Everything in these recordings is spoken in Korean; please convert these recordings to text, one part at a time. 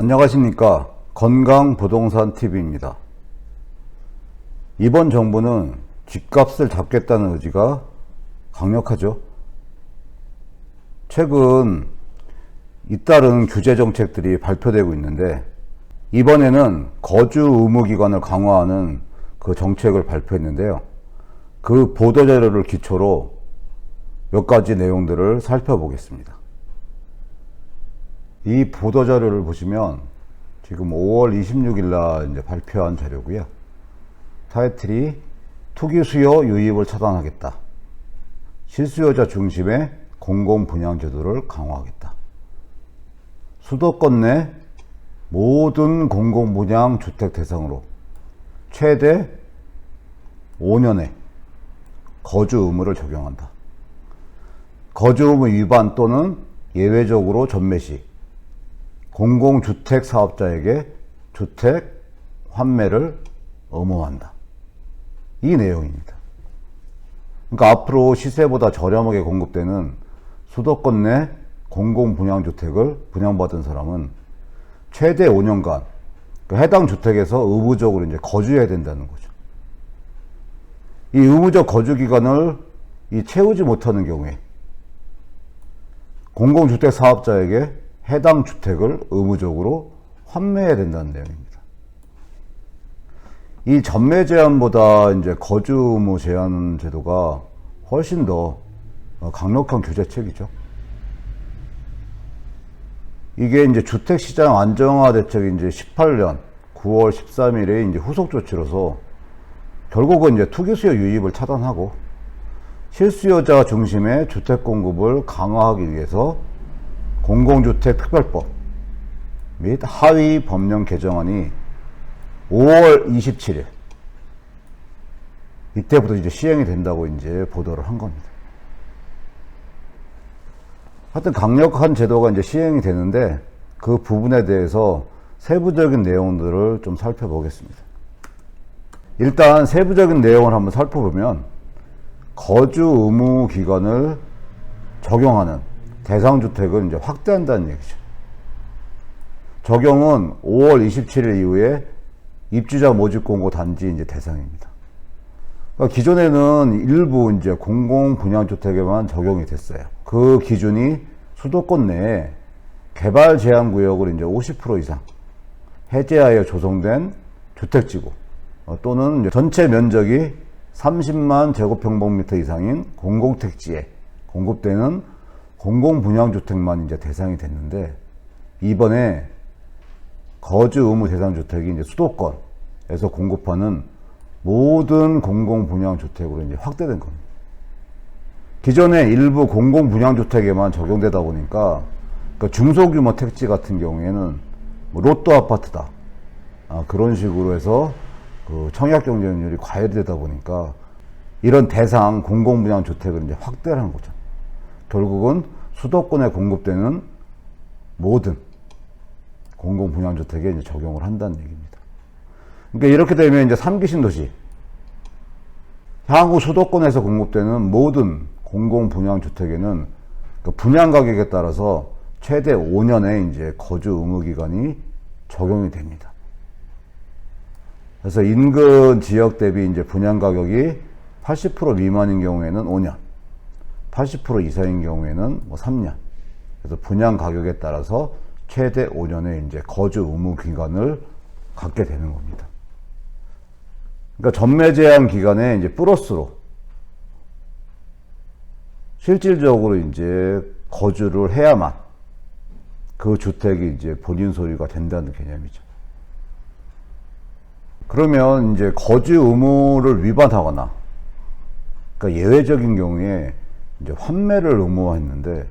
안녕하십니까. 건강부동산TV입니다. 이번 정부는 집값을 잡겠다는 의지가 강력하죠. 최근 잇따른 규제 정책들이 발표되고 있는데, 이번에는 거주 의무 기간을 강화하는 그 정책을 발표했는데요. 그 보도자료를 기초로 몇 가지 내용들을 살펴보겠습니다. 이 보도자료를 보시면 지금 5월 26일 날 이제 발표한 자료고요. 타이틀이 투기 수요 유입을 차단하겠다. 실수요자 중심의 공공분양제도를 강화하겠다. 수도권 내 모든 공공분양 주택 대상으로 최대 5년의 거주 의무를 적용한다. 거주 의무 위반 또는 예외적으로 전매 시 공공주택 사업자에게 주택 환매를 의무화한다. 이 내용입니다. 그러니까 앞으로 시세보다 저렴하게 공급되는 수도권 내 공공분양주택을 분양받은 사람은 최대 5년간 그 해당 주택에서 의무적으로 이제 거주해야 된다는 거죠. 이 의무적 거주 기간을 채우지 못하는 경우에 공공주택 사업자에게 해당 주택을 의무적으로 환매해야 된다는 내용입니다. 이 전매 제한보다 이제 거주 의무 제한 제도가 훨씬 더 강력한 규제책이죠. 이게 이제 주택시장 안정화 대책이 이제 18년 9월 13일에 이제 후속 조치로서 결국은 이제 투기 수요 유입을 차단하고 실수요자 중심의 주택 공급을 강화하기 위해서 공공주택 특별법 및 하위 법령 개정안이 5월 27일 이때부터 이제 시행이 된다고 이제 보도를 한 겁니다. 하여튼 강력한 제도가 이제 시행이 되는데 그 부분에 대해서 세부적인 내용들을 좀 살펴보겠습니다. 일단 세부적인 내용을 한번 살펴보면 거주 의무 기간을 적용하는 대상 주택을 이제 확대한다는 얘기죠. 적용은 5월 27일 이후에 입주자 모집 공고 단지 이제 대상입니다. 그러니까 기존에는 일부 이제 공공 분양주택에만 적용이 됐어요. 그 기준이 수도권 내에 개발 제한 구역을 이제 50% 이상 해제하여 조성된 주택지구 또는 이제 전체 면적이 30만 제곱평방미터 이상인 공공택지에 공급되는 공공분양주택만 이제 대상이 됐는데, 이번에 거주 의무 대상 주택이 이제 수도권에서 공급하는 모든 공공분양주택으로 이제 확대된 겁니다. 기존에 일부 공공분양주택에만 적용되다 보니까 그러니까 중소규모 택지 같은 경우에는 뭐 로또 아파트다 그런 식으로 해서 그 청약 경쟁률이 과열되다 보니까 이런 대상 공공분양주택을 이제 확대를 한 거죠. 결국은 수도권에 공급되는 모든 공공분양주택에 이제 적용을 한다는 얘기입니다. 그러니까 이렇게 되면 이제 3기 신도시, 향후 수도권에서 공급되는 모든 공공분양주택에는 그 분양가격에 따라서 최대 5년의 이제 거주 의무 기간이 적용이 됩니다. 그래서 인근 지역 대비 이제 분양가격이 80% 미만인 경우에는 5년, 80% 이상인 경우에는 뭐 3년. 그래서 분양 가격에 따라서 최대 5년의 이제 거주 의무 기간을 갖게 되는 겁니다. 그러니까 전매 제한 기간에 이제 플러스로 실질적으로 이제 거주를 해야만 그 주택이 이제 본인 소유가 된다는 개념이죠. 그러면 이제 거주 의무를 위반하거나 그러니까 예외적인 경우에 이제 환매를 의무화했는데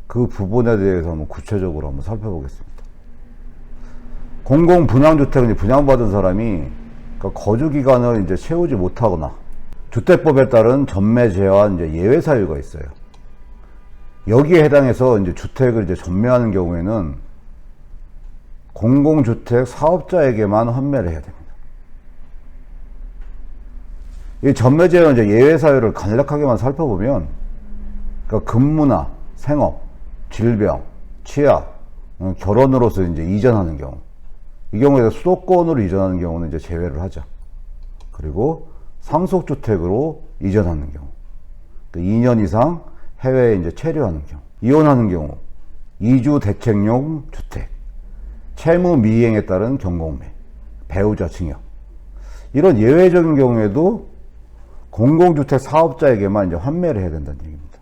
그 부분에 대해서 한번 구체적으로 한번 살펴보겠습니다. 공공분양주택을 분양받은 사람이 그러니까 거주 기간을 이제 채우지 못하거나 주택법에 따른 전매 제한 이제 예외 사유가 있어요. 여기에 해당해서 이제 주택을 이제 전매하는 경우에는 공공주택 사업자에게만 환매를 해야 됩니다. 이 전매 제한 이제 예외 사유를 간략하게만 살펴보면 그러니까 근무나 생업, 질병, 취약, 결혼으로서 이제 이전하는 경우, 이 경우에 수도권으로 이전하는 경우는 이제 제외를 하죠. 그리고 상속주택으로 이전하는 경우, 2년 이상 해외에 이제 체류하는 경우, 이혼하는 경우, 이주 대책용 주택, 채무 미이행에 따른 경공매, 배우자 증여, 이런 예외적인 경우에도 공공주택 사업자에게만 이제 환매를 해야 된다는 얘기입니다.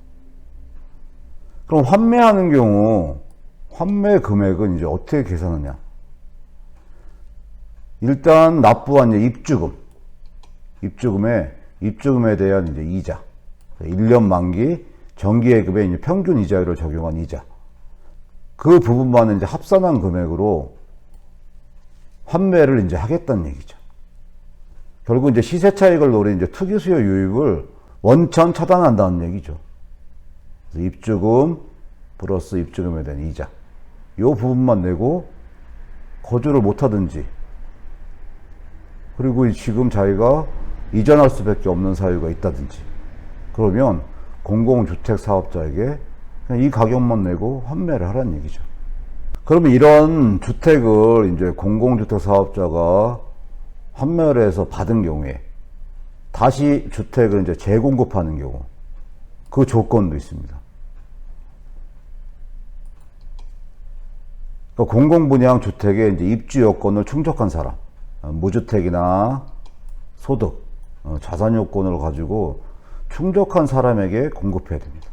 그럼 환매하는 경우 환매 금액은 이제 어떻게 계산하냐? 일단 납부한 이제 입주금에 대한 이제 이자, 1년 만기 정기예금의 이제 평균 이자율을 적용한 이자, 그 부분만은 이제 합산한 금액으로 환매를 이제 하겠다는 얘기죠. 결국 이제 시세 차익을 노린 이제 투기 수요 유입을 원천 차단한다는 얘기죠. 그래서 입주금 플러스 입주금에 대한 이자, 이 부분만 내고 거주를 못 하든지, 그리고 지금 자기가 이전할 수밖에 없는 사유가 있다든지, 그러면 공공주택 사업자에게 그냥 이 가격만 내고 환매를 하라는 얘기죠. 그러면 이런 주택을 이제 공공주택 사업자가 환매를 해서 받은 경우에 다시 주택을 이제 재공급하는 경우, 그 조건도 있습니다. 그러니까 공공분양 주택의 이제 입주 요건을 충족한 사람, 무주택이나 소득, 자산 요건을 가지고 충족한 사람에게 공급해야 됩니다.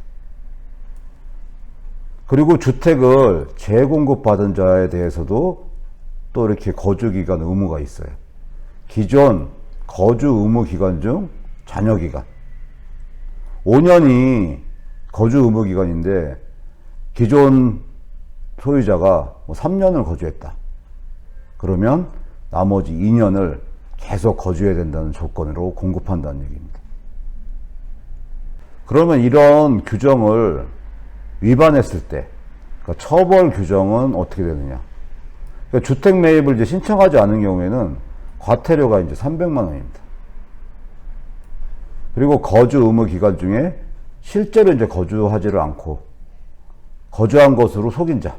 그리고 주택을 재공급받은 자에 대해서도 또 이렇게 거주기간 의무가 있어요. 기존 거주 의무 기간 중 잔여 기간 5년이 거주 의무 기간인데, 기존 소유자가 3년을 거주했다. 그러면 나머지 2년을 계속 거주해야 된다는 조건으로 공급한다는 얘기입니다. 그러면 이런 규정을 위반했을 때, 그러니까 처벌 규정은 어떻게 되느냐? 그러니까 주택 매입을 이제 신청하지 않은 경우에는 과태료가 이제 300만 원입니다. 그리고 거주 의무 기간 중에 실제로 이제 거주하지를 않고 거주한 것으로 속인 자,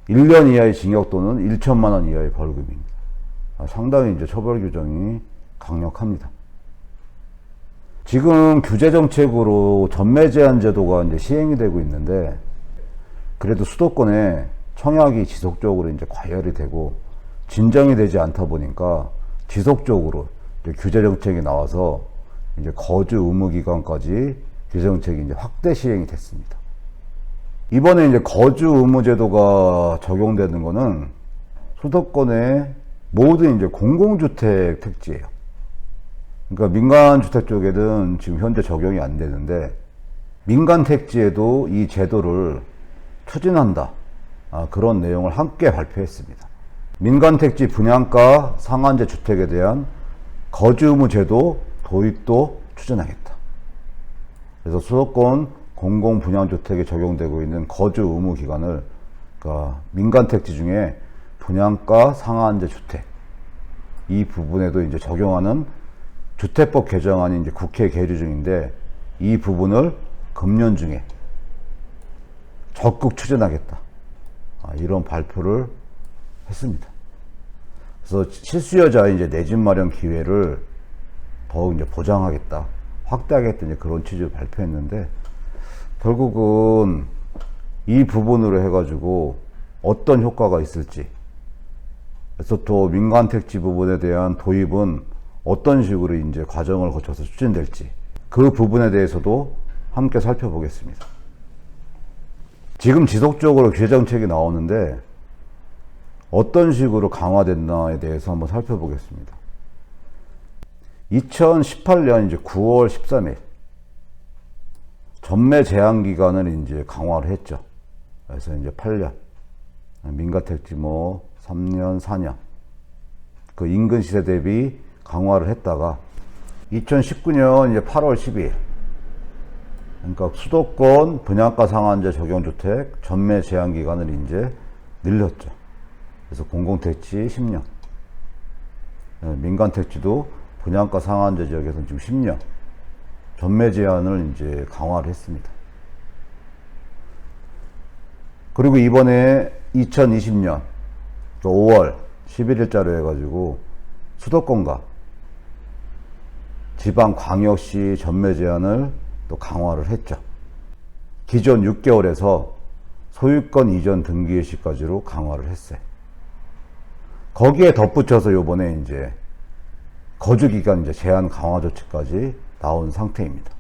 1년 이하의 징역 또는 1천만 원 이하의 벌금입니다. 상당히 이제 처벌 규정이 강력합니다. 지금 규제 정책으로 전매 제한 제도가 이제 시행이 되고 있는데, 그래도 수도권에 청약이 지속적으로 이제 과열이 되고 진정이 되지 않다 보니까 지속적으로 이제 규제 정책이 나와서 이제 거주 의무 기간까지 규제 정책이 이제 확대 시행이 됐습니다. 이번에 이제 거주 의무 제도가 적용되는 거는 수도권의 모든 이제 공공주택 택지예요. 그러니까 민간주택 쪽에는 지금 현재 적용이 안 되는데, 민간 택지에도 이 제도를 추진한다, 그런 내용을 함께 발표했습니다. 민간 택지 분양가 상한제 주택에 대한 거주 의무 제도 도입도 추진하겠다. 그래서 수도권 공공분양주택에 적용되고 있는 거주 의무 기간을, 그러니까 민간 택지 중에 분양가 상한제 주택, 이 부분에도 이제 적용하는 주택법 개정안이 이제 국회에 계류 중인데, 이 부분을 금년 중에 적극 추진하겠다, 이런 발표를 했습니다. 그래서 실수요자의 이제 내 집 마련 기회를 더욱 이제 보장하겠다, 확대하겠다, 이제 그런 취지로 발표했는데, 결국은 이 부분으로 해가지고 어떤 효과가 있을지, 그래서 또 민간 택지 부분에 대한 도입은 어떤 식으로 이제 과정을 거쳐서 추진될지, 그 부분에 대해서도 함께 살펴보겠습니다. 지금 지속적으로 규제 정책이 나오는데 어떤 식으로 강화됐나에 대해서 한번 살펴보겠습니다. 2018년 이제 9월 13일 전매 제한 기간을 이제 강화를 했죠. 그래서 이제 8년, 민가택지 3년, 4년, 그 인근 시세 대비 강화를 했다가 2019년 이제 8월 12일, 그러니까 수도권 분양가 상한제 적용주택 전매 제한 기간을 이제 늘렸죠. 그래서 공공택지 10년, 민간택지도 분양가 상한제 지역에서는 지금 10년 전매 제한을 이제 강화를 했습니다. 그리고 이번에 2020년 5월 11일자로 해가지고 수도권과 지방광역시 전매 제한을 또 강화를 했죠. 기존 6개월에서 소유권 이전 등기일 시까지로 강화를 했어요. 거기에 덧붙여서 요번에 이제 거주기간 이제 제한 강화 조치까지 나온 상태입니다.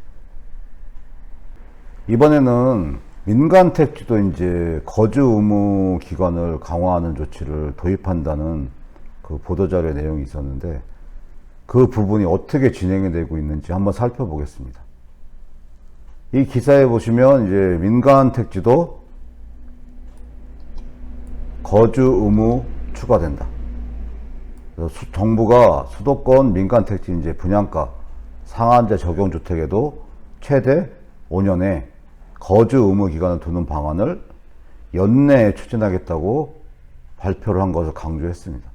이번에는 민간 택지도 이제 거주 의무 기간을 강화하는 조치를 도입한다는 그 보도자료 내용이 있었는데 그 부분이 어떻게 진행이 되고 있는지 한번 살펴보겠습니다. 이 기사에 보시면 이제 민간 택지도 거주 의무 추가된다. 그래서 정부가 수도권 민간 택지 이제 분양가 상한제 적용 주택에도 최대 5년의 거주 의무 기간을 두는 방안을 연내에 추진하겠다고 발표를 한 것을 강조했습니다.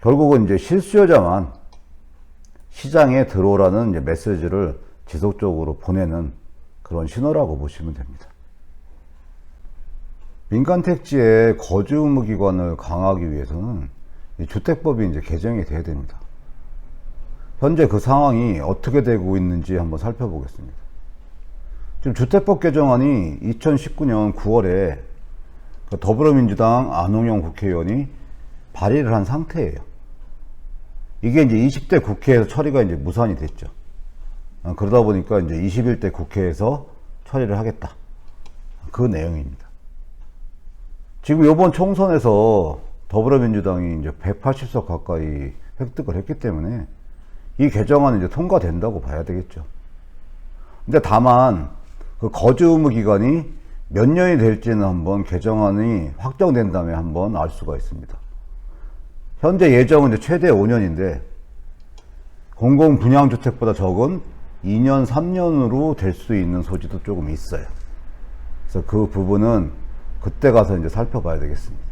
결국은 이제 실수요자만 시장에 들어오라는 이제 메시지를 지속적으로 보내는 그런 신호라고 보시면 됩니다. 민간 택지의 거주 의무 기간을 강화하기 위해서는 이 주택법이 이제 개정이 돼야 됩니다. 현재 그 상황이 어떻게 되고 있는지 한번 살펴보겠습니다. 지금 주택법 개정안이 2019년 9월에 더불어민주당 안홍영 국회의원이 발의를 한 상태예요. 이게 이제 20대 국회에서 처리가 이제 무산이 됐죠. 그러다 보니까 이제 21대 국회에서 처리를 하겠다. 그 내용입니다. 지금 이번 총선에서 더불어민주당이 이제 180석 가까이 획득을 했기 때문에 이 개정안은 이제 통과된다고 봐야 되겠죠. 근데 다만 그 거주 의무 기간이 몇 년이 될지는 한번 개정안이 확정된 다음에 한번 알 수가 있습니다. 현재 예정은 이제 최대 5년인데 공공 분양주택보다 적은 2년, 3년으로 될 수 있는 소지도 조금 있어요. 그래서 그 부분은 그때 가서 이제 살펴봐야 되겠습니다.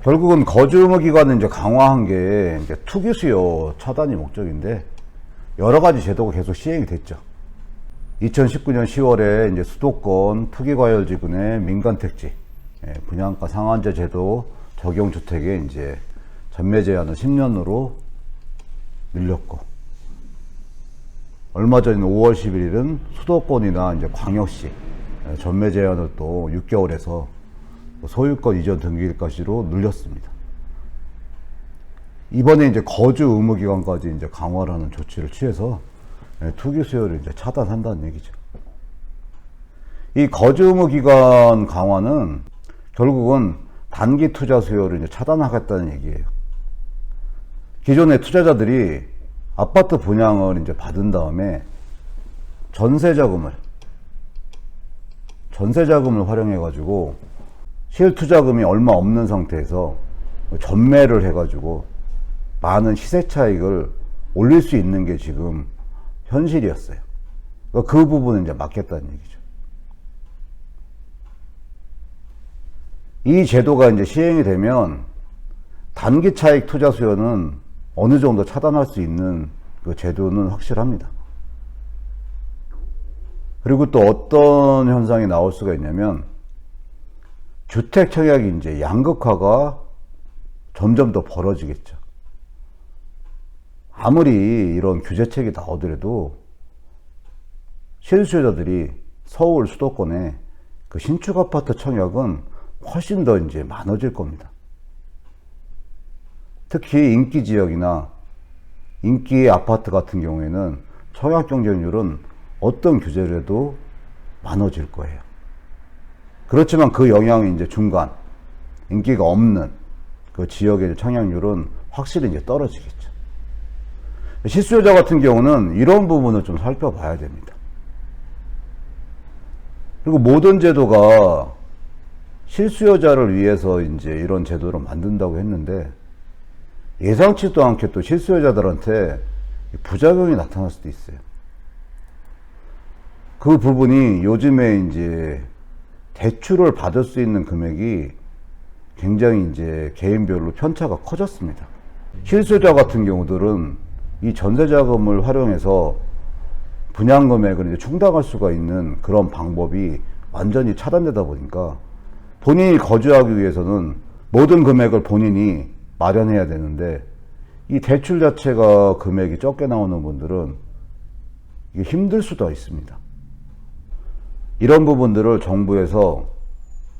결국은 거주 의무 기간을 이제 강화한 게 이제 투기 수요 차단이 목적인데 여러 가지 제도가 계속 시행이 됐죠. 2019년 10월에 이제 수도권 투기과열지군의 민간택지 분양가 상한제 제도 적용 주택에 이제 전매 제한을 10년으로 늘렸고, 얼마 전 5월 11일은 수도권이나 이제 광역시 전매 제한을 또 6개월에서 소유권 이전 등기일까지로 늘렸습니다. 이번에 이제 거주 의무 기간까지 이제 강화를 하는 조치를 취해서 투기 수요를 이제 차단한다는 얘기죠. 이 거주 의무 기간 강화는 결국은 단기 투자 수요를 이제 차단하겠다는 얘기예요. 기존의 투자자들이 아파트 분양을 이제 받은 다음에 전세자금을 활용해가지고 실투자금이 얼마 없는 상태에서 전매를 해가지고 많은 시세 차익을 올릴 수 있는 게 지금 현실이었어요. 그러니까 그 부분은 이제 막겠다는 얘기죠. 이 제도가 이제 시행이 되면 단기 차익 투자 수요는 어느 정도 차단할 수 있는 그 제도는 확실합니다. 그리고 또 어떤 현상이 나올 수가 있냐면 주택 청약이 이제 양극화가 점점 더 벌어지겠죠. 아무리 이런 규제책이 나오더라도 실수요자들이 서울 수도권에 그 신축 아파트 청약은 훨씬 더 이제 많아질 겁니다. 특히 인기 지역이나 인기 아파트 같은 경우에는 청약 경쟁률은 어떤 규제를 해도 많아질 거예요. 그렇지만 그 영향이 이제 중간, 인기가 없는 그 지역의 청약률은 확실히 이제 떨어지겠죠. 실수요자 같은 경우는 이런 부분을 좀 살펴봐야 됩니다. 그리고 모든 제도가 실수요자를 위해서 이제 이런 제도를 만든다고 했는데 예상치도 않게 또 실수요자들한테 부작용이 나타날 수도 있어요. 그 부분이 요즘에 이제 대출을 받을 수 있는 금액이 굉장히 이제 개인별로 편차가 커졌습니다. 실수요자 같은 경우들은 이 전세자금을 활용해서 분양 금액을 이제 충당할 수가 있는 그런 방법이 완전히 차단되다 보니까 본인이 거주하기 위해서는 모든 금액을 본인이 마련해야 되는데 이 대출 자체가 금액이 적게 나오는 분들은 이게 힘들 수도 있습니다. 이런 부분들을 정부에서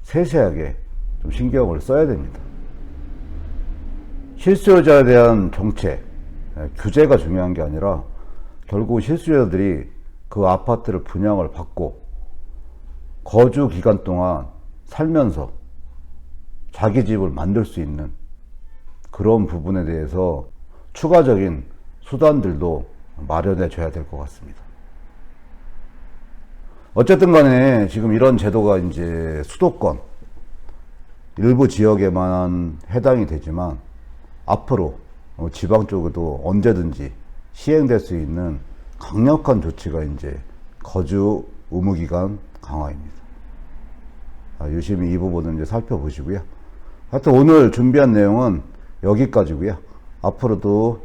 세세하게 좀 신경을 써야 됩니다. 실수요자에 대한 정책, 규제가 중요한 게 아니라 결국 실수요자들이 그 아파트를 분양을 받고 거주 기간 동안 살면서 자기 집을 만들 수 있는 그런 부분에 대해서 추가적인 수단들도 마련해 줘야 될 것 같습니다. 어쨌든 간에 지금 이런 제도가 이제 수도권 일부 지역에만 해당이 되지만 앞으로 지방 쪽에도 언제든지 시행될 수 있는 강력한 조치가 이제 거주 의무 기간 강화입니다. 유심히 이 부분은 이제 살펴보시고요. 하여튼 오늘 준비한 내용은 여기까지고요. 앞으로도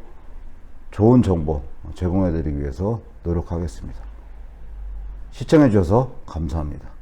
좋은 정보 제공해 드리기 위해서 노력하겠습니다. 시청해 주셔서 감사합니다.